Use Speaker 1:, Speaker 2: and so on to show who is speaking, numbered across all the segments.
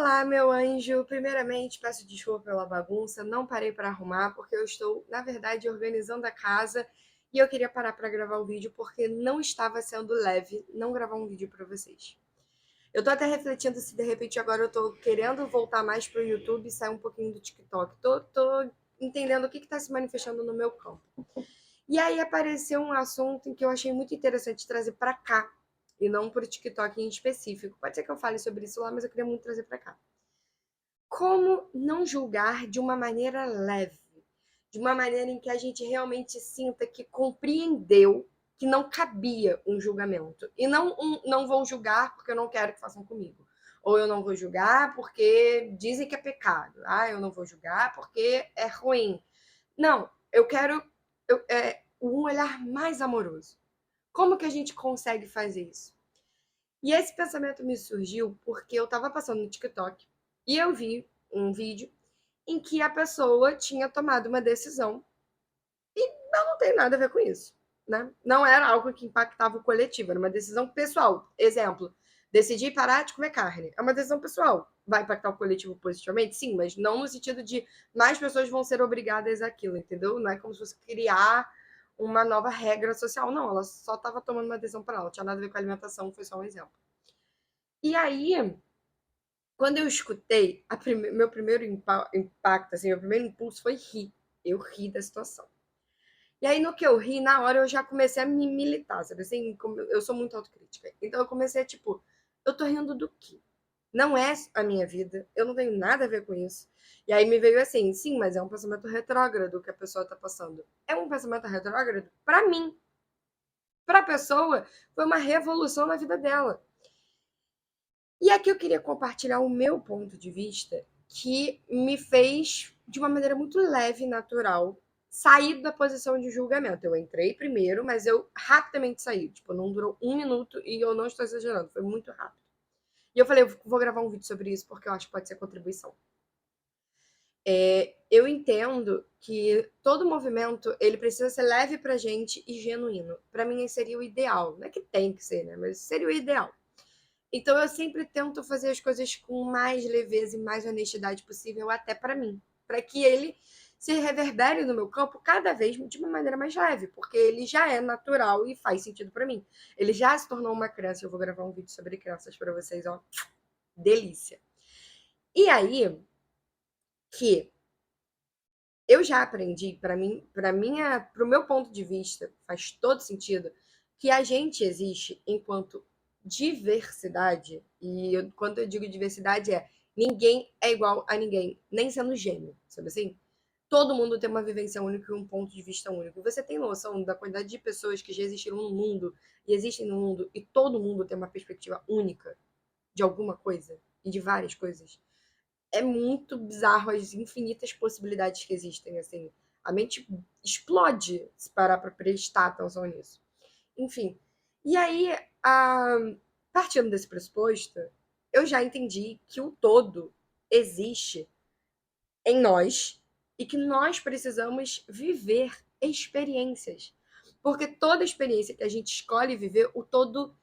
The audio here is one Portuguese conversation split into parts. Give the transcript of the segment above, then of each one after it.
Speaker 1: Olá, meu anjo. Primeiramente, peço desculpa pela bagunça. Não parei para arrumar porque eu estou, na verdade, organizando a casa e eu queria parar para gravar o vídeo porque não estava sendo leve não gravar um vídeo para vocês. Eu tô até refletindo se de repente agora eu tô querendo voltar mais pro YouTube e sair um pouquinho do TikTok. Tô entendendo o que está se manifestando no meu campo. E aí apareceu um assunto em que eu achei muito interessante trazer para cá e não para o TikTok em específico. Pode ser que eu fale sobre isso lá, mas eu queria muito trazer para cá. Como não julgar de uma maneira leve, de uma maneira em que a gente realmente sinta que compreendeu que não cabia um julgamento. E não não vou julgar porque eu não quero que façam comigo. Ou eu não vou julgar porque dizem que é pecado. Ah, eu não vou julgar porque é ruim. Não, eu quero um olhar mais amoroso. Como que a gente consegue fazer isso? E esse pensamento me surgiu porque eu estava passando no TikTok e eu vi um vídeo em que a pessoa tinha tomado uma decisão e eu não tenho nada a ver com isso, né? Não era algo que impactava o coletivo, era uma decisão pessoal. Exemplo, decidi parar de comer carne. É uma decisão pessoal. Vai impactar o coletivo positivamente? Sim, mas não no sentido de mais pessoas vão ser obrigadas àquilo, entendeu? Não é como se fosse criar uma nova regra social, não. Ela só estava tomando uma decisão para ela, não tinha nada a ver com a alimentação, foi só um exemplo. E aí, quando eu escutei, meu primeiro impacto, assim, meu primeiro impulso foi rir. Eu ri da situação. E aí, no que eu ri, na hora eu já comecei a me militar, sabe assim? Eu sou muito autocrítica. Então eu comecei a, tipo, eu tô rindo do quê? Não é a minha vida, eu não tenho nada a ver com isso. E aí me veio assim, sim, mas é um pensamento retrógrado que a pessoa tá passando. É um pensamento retrógrado pra mim. Pra pessoa, foi uma revolução na vida dela. E aqui eu queria compartilhar o meu ponto de vista, que me fez, de uma maneira muito leve e natural, sair da posição de julgamento. Eu entrei primeiro, mas eu rapidamente saí. Tipo, não durou um minuto e eu não estou exagerando, foi muito rápido. E eu falei, eu vou gravar um vídeo sobre isso porque eu acho que pode ser contribuição. Eu entendo que todo movimento ele precisa ser leve pra gente e genuíno. Pra mim, esse seria o ideal. Não é que tem que ser, né? Mas seria o ideal. Então eu sempre tento fazer as coisas com mais leveza e mais honestidade possível, até para mim, para que ele se reverbere no meu campo cada vez de uma maneira mais leve, porque ele já é natural e faz sentido para mim. Ele já se tornou uma criança. Eu vou gravar um vídeo sobre crianças para vocês, ó, delícia. E aí que eu já aprendi, para mim, para o meu ponto de vista, faz todo sentido que a gente existe enquanto diversidade, e quando eu digo diversidade ninguém é igual a ninguém, nem sendo gêmeo, sabe assim? Todo mundo tem uma vivência única e um ponto de vista único. Você tem noção da quantidade de pessoas que já existiram no mundo e existem no mundo e todo mundo tem uma perspectiva única de alguma coisa e de várias coisas? É muito bizarro as infinitas possibilidades que existem, assim. A mente explode se parar para prestar atenção nisso. Enfim. E aí, a... partindo desse pressuposto, eu já entendi que o todo existe em nós e que nós precisamos viver experiências. Porque toda experiência que a gente escolhe viver, o todo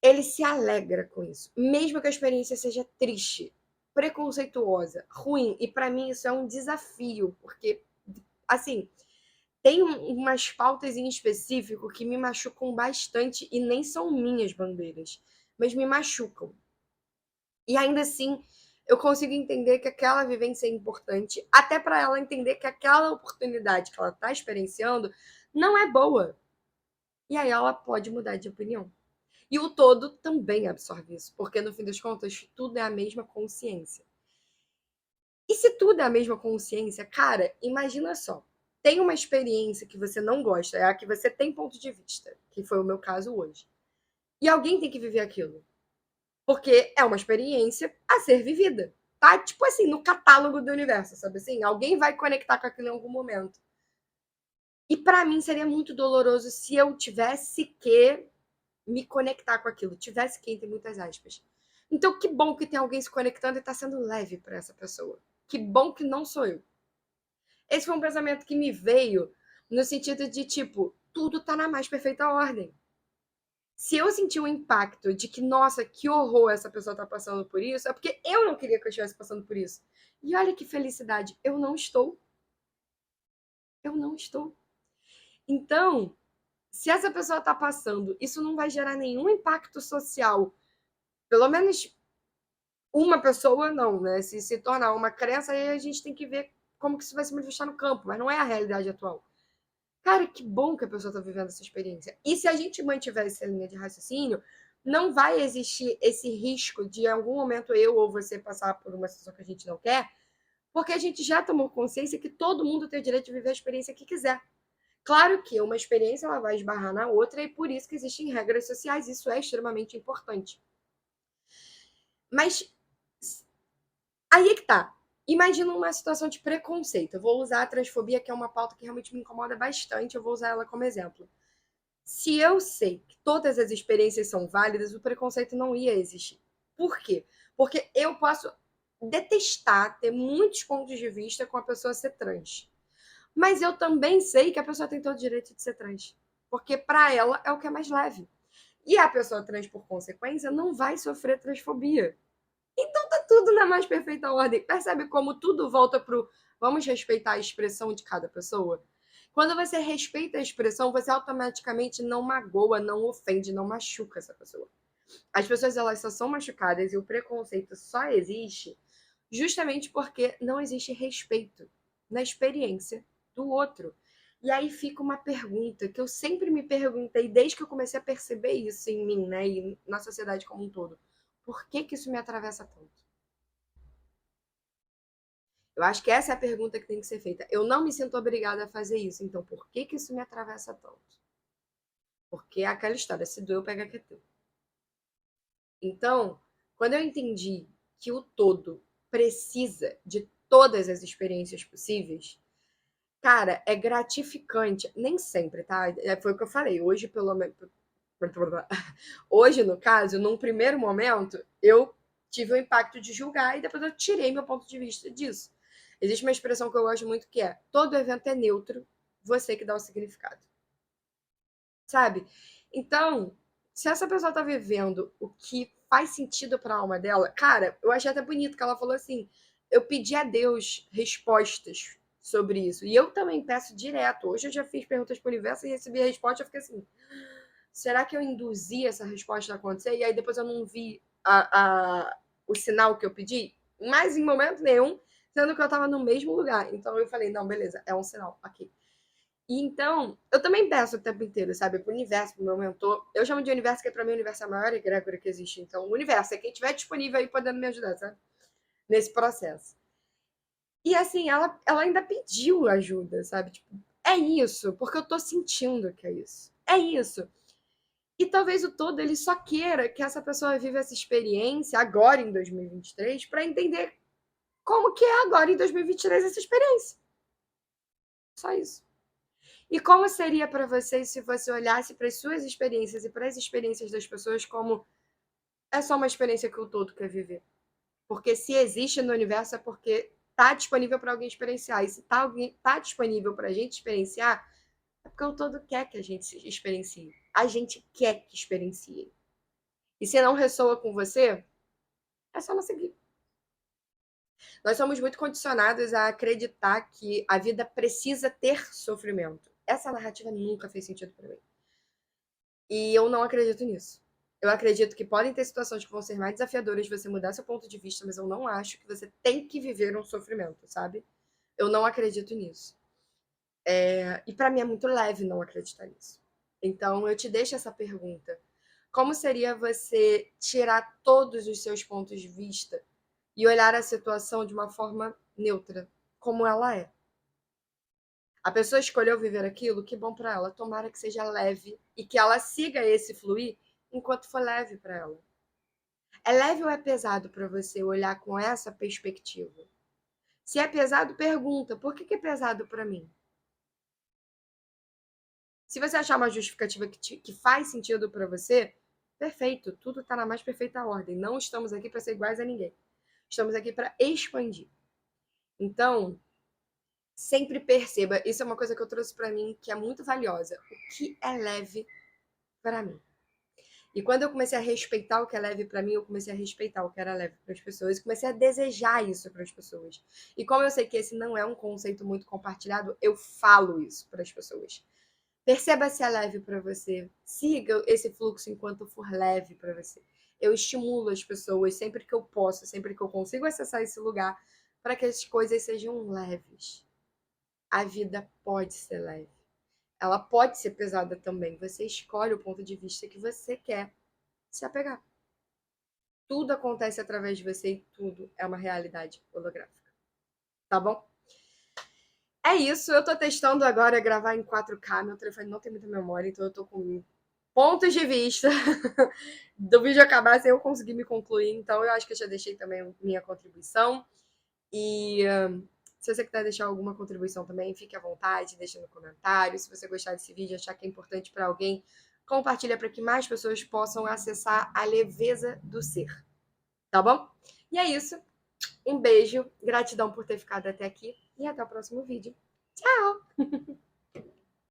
Speaker 1: ele se alegra com isso, mesmo que a experiência seja triste, preconceituosa, ruim. E para mim isso é um desafio, porque assim, tem umas pautas em específico que me machucam bastante e nem são minhas bandeiras, mas me machucam. E ainda assim, eu consigo entender que aquela vivência é importante, até para ela entender que aquela oportunidade que ela está experienciando não é boa. E aí ela pode mudar de opinião. E o todo também absorve isso, porque no fim das contas, tudo é a mesma consciência. E se tudo é a mesma consciência, cara, imagina só. Tem uma experiência que você não gosta, é a que você tem ponto de vista, que foi o meu caso hoje. E alguém tem que viver aquilo. Porque é uma experiência a ser vivida. Tá? Tipo assim, no catálogo do universo, sabe assim? Alguém vai conectar com aquilo em algum momento. E para mim seria muito doloroso se eu tivesse que me conectar com aquilo, tivesse que, entre muitas aspas. Então, que bom que tem alguém se conectando e tá sendo leve para essa pessoa. Que bom que não sou eu. Esse foi um pensamento que me veio no sentido de, tipo, tudo tá na mais perfeita ordem. Se eu sentir um impacto de que, nossa, que horror essa pessoa tá passando por isso, é porque eu não queria que eu estivesse passando por isso. E olha que felicidade, eu não estou. Eu não estou. Então, se essa pessoa tá passando, isso não vai gerar nenhum impacto social. Pelo menos uma pessoa, não, né? Se tornar uma crença, aí a gente tem que ver como que isso vai se manifestar no campo, mas não é a realidade atual. Cara, que bom que a pessoa está vivendo essa experiência. E se a gente mantiver essa linha de raciocínio, não vai existir esse risco de em algum momento eu ou você passar por uma situação que a gente não quer, porque a gente já tomou consciência que todo mundo tem o direito de viver a experiência que quiser. Claro que uma experiência ela vai esbarrar na outra e por isso que existem regras sociais, isso é extremamente importante. Mas aí é que tá. Imagina uma situação de preconceito. Eu vou usar a transfobia, que é uma pauta que realmente me incomoda bastante, eu vou usar ela como exemplo. Se eu sei que todas as experiências são válidas, o preconceito não ia existir. Por quê? Porque eu posso detestar, ter muitos pontos de vista com a pessoa ser trans. Mas eu também sei que a pessoa tem todo o direito de ser trans. Porque para ela é o que é mais leve. E a pessoa trans, por consequência, não vai sofrer transfobia. Então tá tudo na mais perfeita ordem. Percebe como tudo volta pro vamos respeitar a expressão de cada pessoa? Quando você respeita a expressão, você automaticamente não magoa, não ofende, não machuca essa pessoa. As pessoas elas só são machucadas e o preconceito só existe justamente porque não existe respeito na experiência do outro. E aí fica uma pergunta que eu sempre me perguntei desde que eu comecei a perceber isso em mim, né, e na sociedade como um todo. Por que que isso me atravessa tanto? Eu acho que essa é a pergunta que tem que ser feita. Eu não me sinto obrigada a fazer isso, então por que que isso me atravessa tanto? Porque é aquela história, se doeu, pega que é teu. Então, quando eu entendi que o todo precisa de todas as experiências possíveis, cara, é gratificante. Nem sempre, tá? Foi o que eu falei. Hoje, pelo menos. Hoje, no caso, num primeiro momento, eu tive o impacto de julgar e depois eu tirei meu ponto de vista disso. Existe uma expressão que eu gosto muito que é: todo evento é neutro, você que dá o significado. Sabe? Então, se essa pessoa tá vivendo o que faz sentido para a alma dela, cara, eu achei até bonito que ela falou assim: eu pedi a Deus respostas sobre isso. E eu também peço direto. Hoje eu já fiz perguntas para o universo e recebi a resposta. Eu fiquei assim: será que eu induzi essa resposta a acontecer? E aí depois eu não vi o sinal que eu pedi? Mas em momento nenhum, sendo que eu estava no mesmo lugar. Então eu falei: não, beleza, é um sinal, ok. E então, eu também peço o tempo inteiro, sabe? Pro universo, pro meu mentor. Eu chamo de universo, que pra mim o universo é a maior egrégora que existe. Então, o universo é quem estiver disponível aí podendo me ajudar, sabe? Nesse processo. E assim, ela ainda pediu ajuda, sabe? Tipo, é isso, porque eu tô sentindo que é isso. É isso. E talvez o todo ele só queira que essa pessoa viva essa experiência agora em 2023 para entender como que é agora em 2023 essa experiência. Só isso. E como seria para você se você olhasse para as suas experiências e para as experiências das pessoas como é só uma experiência que o todo quer viver? Porque se existe no universo é porque tá disponível para alguém experienciar. E se tá disponível para a gente experienciar, é porque o todo quer que a gente experiencie. A gente quer que experiencie. E se não ressoa com você, é só não seguir. Nós somos muito condicionados a acreditar que a vida precisa ter sofrimento. Essa narrativa nunca fez sentido para mim. E eu não acredito nisso. Eu acredito que podem ter situações que vão ser mais desafiadoras de você mudar seu ponto de vista, mas eu não acho que você tem que viver um sofrimento, sabe? Eu não acredito nisso. E para mim é muito leve não acreditar nisso. Então eu te deixo essa pergunta. Como seria você tirar todos os seus pontos de vista e olhar a situação de uma forma neutra, como ela é? A pessoa escolheu viver aquilo, que bom para ela. Tomara que seja leve e que ela siga esse fluir enquanto for leve para ela. É leve ou é pesado para você olhar com essa perspectiva? Se é pesado, pergunta: por que é pesado para mim? Se você achar uma justificativa que faz sentido para você, perfeito, tudo está na mais perfeita ordem. Não estamos aqui para ser iguais a ninguém. Estamos aqui para expandir. Então, sempre perceba, isso é uma coisa que eu trouxe para mim que é muito valiosa. O que é leve para mim? E quando eu comecei a respeitar o que é leve para mim, eu comecei a respeitar o que era leve para as pessoas e comecei a desejar isso para as pessoas. E como eu sei que esse não é um conceito muito compartilhado, eu falo isso para as pessoas. Perceba se é leve para você. Siga esse fluxo enquanto for leve para você. Eu estimulo as pessoas sempre que eu posso, sempre que eu consigo acessar esse lugar, para que as coisas sejam leves. A vida pode ser leve. Ela pode ser pesada também. Você escolhe o ponto de vista que você quer se apegar. Tudo acontece através de você e tudo é uma realidade holográfica. Tá bom? É isso, eu tô testando agora gravar em 4K. Meu telefone não tem muita memória, então eu tô com pontos de vista do vídeo acabar sem eu conseguir me concluir. Então eu acho que eu já deixei também minha contribuição. E se você quiser deixar alguma contribuição também, fique à vontade, deixa no comentário. Se você gostar desse vídeo, achar que é importante para alguém, compartilha para que mais pessoas possam acessar a leveza do ser. Tá bom? E é isso. Um beijo, gratidão por ter ficado até aqui e até o próximo vídeo. Tchau!